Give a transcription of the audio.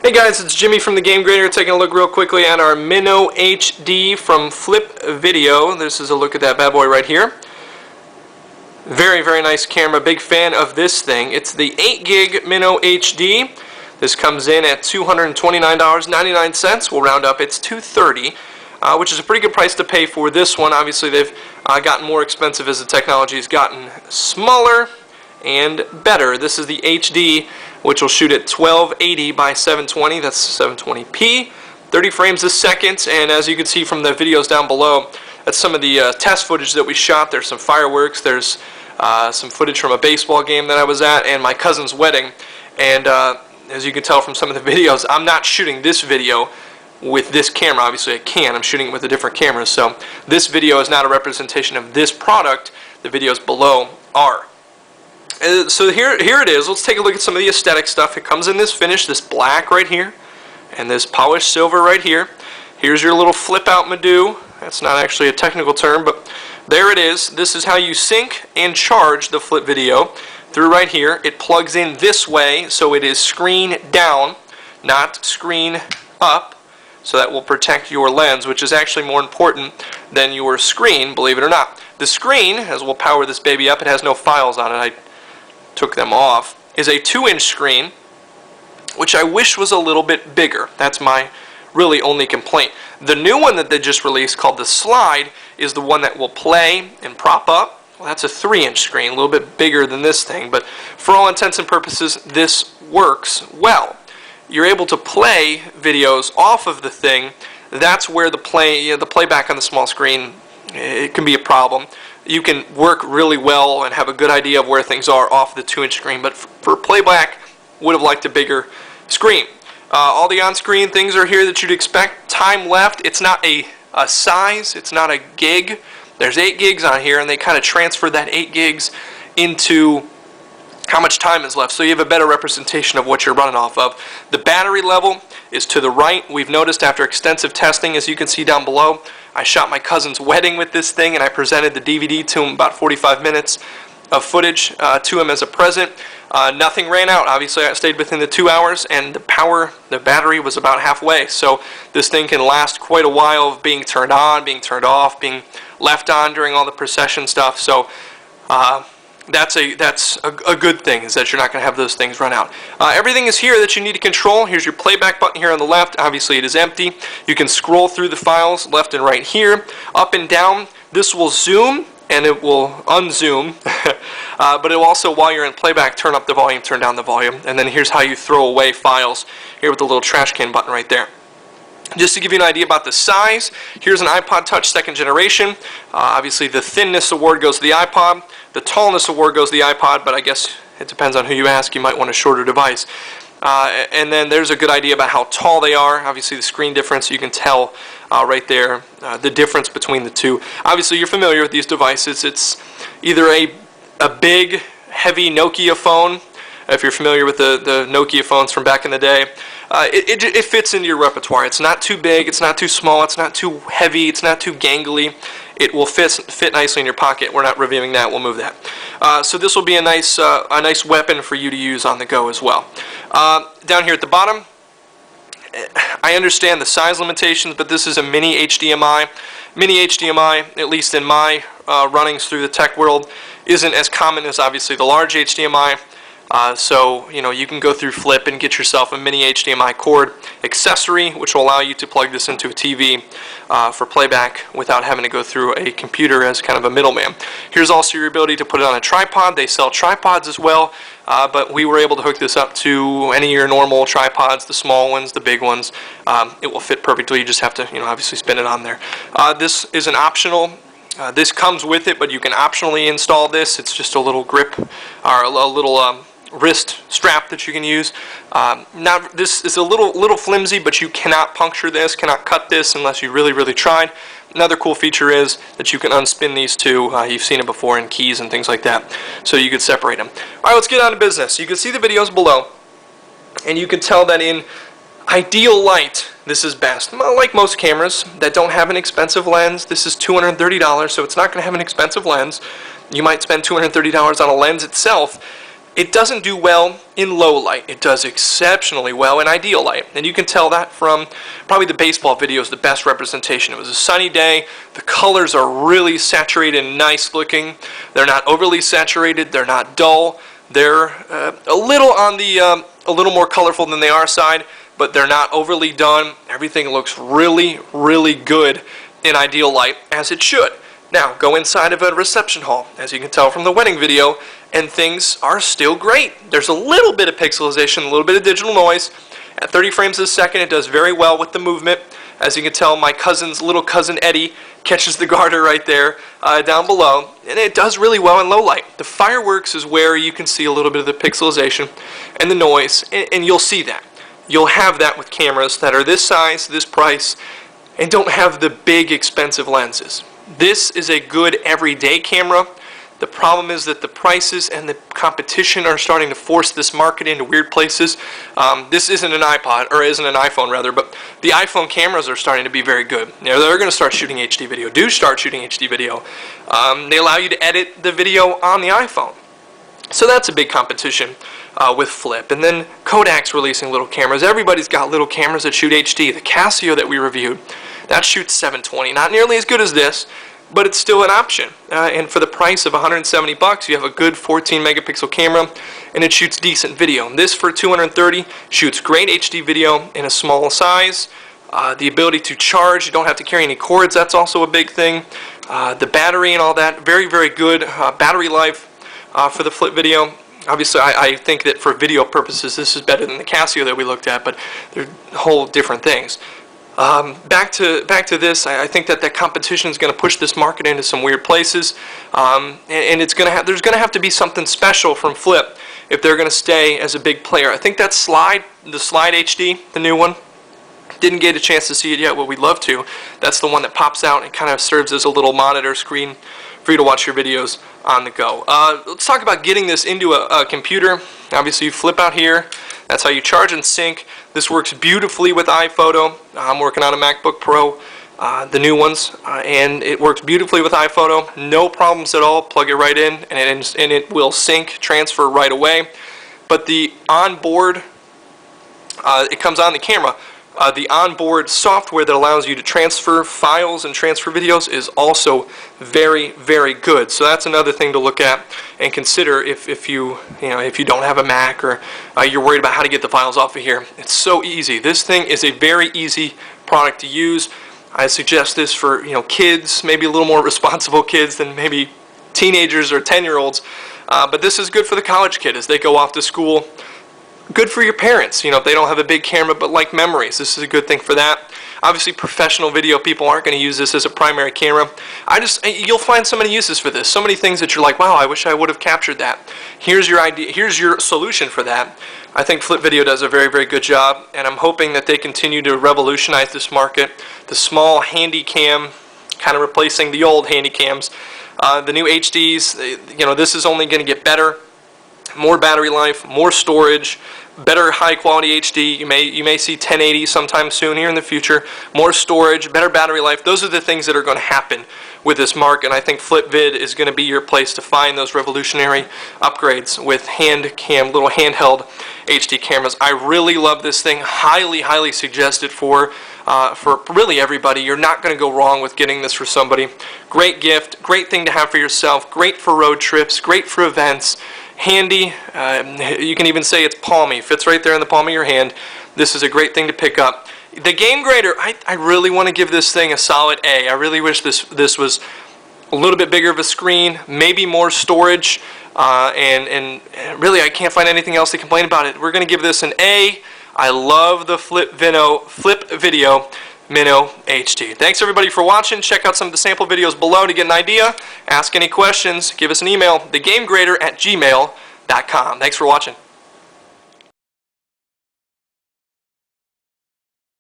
Hey guys, it's Jimmy from the Game Grader taking a look real quickly at our Mino HD from Flip Video. This is a look at that bad boy right here. Very, very nice camera. Big fan of this thing. It's the 8 gig Mino HD. This comes in at $229.99. We'll round up. It's $230, which is a pretty good price to pay for this one. Obviously, they've gotten more expensive as the technology has gotten smaller and better. This is the HD, which will shoot at 1280 by 720. That's 720p, 30 frames a second. And as you can see from the videos down below, that's some of the test footage that we shot. There's some fireworks. There's some footage from a baseball game that I was at and my cousin's wedding. And as you can tell from some of the videos, I'm not shooting this video with this camera. Obviously I can. I'm shooting it with a different camera. So this video is not a representation of this product. The videos below are. So here it is. Let's take a look at some of the aesthetic stuff. It comes in this finish, this black right here, and this polished silver right here. Here's your little flip out Madu. That's not actually a technical term, but there it is. This is how you sync and charge the Flip Video through right here. It plugs in this way, so it is screen down, not screen up. So that will protect your lens, which is actually more important than your screen, believe it or not. The screen, as we'll power this baby up, it has no files on it. I took them off, is a 2-inch screen, which I wish was a little bit bigger. That's my really only complaint. The new one that they just released, called the Slide, is the one that will play and prop up. Well, that's a 3-inch screen, a little bit bigger than this thing, but for all intents and purposes, this works well. You're able to play videos off of the thing. That's where the playback on the small screen, it can be a problem. You can work really well and have a good idea of where things are off the 2-inch screen, but for playback, would have liked a bigger screen. All the on-screen things are here that you'd expect. Time left, it's not a size, it's not a gig. There's 8 gigs on here, and they kind of transfer that 8 gigs into how much time is left, so you have a better representation of what you're running off of. The battery level is to the right. We've noticed after extensive testing, as you can see down below, I shot my cousin's wedding with this thing, and I presented the DVD to him, about 45 minutes of footage to him as a present. Nothing ran out. Obviously, I stayed within the 2 hours, and the battery was about halfway. So this thing can last quite a while of being turned on, being turned off, being left on during all the procession stuff. So that's a good thing, is that you're not going to have those things run out. Everything is here that you need to control. Here's your playback button here on the left. Obviously it is empty. You can scroll through the files left and right here, up and down. This will zoom and it will unzoom, but it will also, while you're in playback, turn up the volume, turn down the volume. And then here's how you throw away files, here with the little trash can button right there. Just to give you an idea about the size, here's an iPod Touch 2nd generation. Obviously the thinness award goes to the iPod, the tallness award goes to the iPod, but I guess it depends on who you ask. You might want a shorter device. And then there's a good idea about how tall they are. Obviously the screen difference, you can tell right there the difference between the two. Obviously you're familiar with these devices. It's either a big, heavy Nokia phone. If you're familiar with the Nokia phones from back in the day, it fits into your repertoire. It's not too big, it's not too small, it's not too heavy, it's not too gangly. It will fit nicely in your pocket. We're not reviewing that, we'll move that. So this will be a nice weapon for you to use on the go as well. Down here at the bottom, I understand the size limitations, but this is a mini HDMI. Mini HDMI, at least in my runnings through the tech world, isn't as common as obviously the large HDMI. So, you know, you can go through Flip and get yourself a mini HDMI cord accessory, which will allow you to plug this into a TV for playback without having to go through a computer as kind of a middleman. Here's also your ability to put it on a tripod. They sell tripods as well, but we were able to hook this up to any of your normal tripods, the small ones, the big ones. It will fit perfectly. You just have to, you know, obviously spin it on there. This is an optional. This comes with it, but you can optionally install this. It's just a little grip, or a little wrist strap that you can use. This is a little flimsy, but you cannot puncture this, cannot cut this unless you really tried. Another cool feature is that you can unspin these too. You've seen it before in keys and things like that, so you could separate them. All right, let's get on to business. You can see the videos below, and you can tell that in ideal light, this is best. Like most cameras that don't have an expensive lens, this is $230, so it's not going to have an expensive lens. You might spend $230 on a lens itself. It doesn't do well in low light. It does exceptionally well in ideal light. And you can tell that from probably the baseball video is the best representation. It was a sunny day. The colors are really saturated and nice looking. They're not overly saturated. They're not dull. They're a little more colorful than they are side, but they're not overly done. Everything looks really, really good in ideal light, as it should. Now, go inside of a reception hall, as you can tell from the wedding video, and things are still great. There's a little bit of pixelization, a little bit of digital noise. At 30 frames a second, it does very well with the movement. As you can tell, my little cousin Eddie catches the garter right there down below, and it does really well in low light. The fireworks is where you can see a little bit of the pixelization and the noise, and you'll see that. You'll have that with cameras that are this size, this price, and don't have the big expensive lenses. This is a good everyday camera. The problem is that the prices and the competition are starting to force this market into weird places. This isn't an iPod, or isn't an iPhone rather, but the iPhone cameras are starting to be very good. They're going to start shooting HD video. Do start shooting HD video. They allow you to edit the video on the iPhone. So that's a big competition with Flip. And then Kodak's releasing little cameras. Everybody's got little cameras that shoot HD. The Casio that we reviewed, that shoots 720. Not nearly as good as this, but it's still an option. And for the price of 170 bucks, you have a good 14 megapixel camera, and it shoots decent video. This for 230 shoots great HD video in a small size. The ability to charge, you don't have to carry any cords, that's also a big thing. The battery and all that, very, very good battery life for the Flip video. Obviously, I think that for video purposes, this is better than the Casio that we looked at, but they're whole different things. Back to this, I think that competition is going to push this market into some weird places, and there's going to have to be something special from Flip if they're going to stay as a big player. I think that the Slide HD, the new one, didn't get a chance to see it yet, but we'd love to. That's the one that pops out and kind of serves as a little monitor screen for you to watch your videos on the go. Let's talk about getting this into a computer. Obviously, you flip out here. That's how you charge and sync. This works beautifully with iPhoto. I'm working on a MacBook Pro, the new ones, and it works beautifully with iPhoto. No problems at all. Plug it right in, and it will sync, transfer right away. But the onboard, it comes on the camera. The onboard software that allows you to transfer files and transfer videos is also very, very good. So that's another thing to look at and consider if you don't have a Mac, or you're worried about how to get the files off of here. It's so easy. This thing is a very easy product to use. I suggest this for kids, maybe a little more responsible kids than maybe teenagers or 10-year-olds. But this is good for the college kid as they go off to school. Good for your parents, if they don't have a big camera but like memories. This is a good thing for that. Obviously, professional video people aren't going to use this as a primary camera. You'll find so many uses for this. So many things that you're like, wow, I wish I would have captured that. Here's your idea. Here's your solution for that. I think Flip Video does a very, very good job, and I'm hoping that they continue to revolutionize this market. The small handy cam, kind of replacing the old handy cams. The new HDs, this is only going to get better. More battery life, more storage, better high quality HD. You may see 1080 sometime soon here in the future. More storage, better battery life. Those are the things that are going to happen with this market. And I think FlipVid is going to be your place to find those revolutionary upgrades with little handheld HD cameras. I really love this thing. Highly, highly suggest it for really everybody. You're not going to go wrong with getting this for somebody. Great gift, great thing to have for yourself, great for road trips, great for events. Handy, you can even say it's palmy, fits right there in the palm of your hand. This is a great thing to pick up. The Game Grader, I really want to give this thing a solid A. I really wish this was a little bit bigger of a screen, maybe more storage, and really I can't find anything else to complain about it. We're going to give this an A. I love the Flip Video Mino HD. Thanks everybody for watching. Check out some of the sample videos below to get an idea. Ask any questions. Give us an email, thegamegrader@gmail.com. Thanks for watching.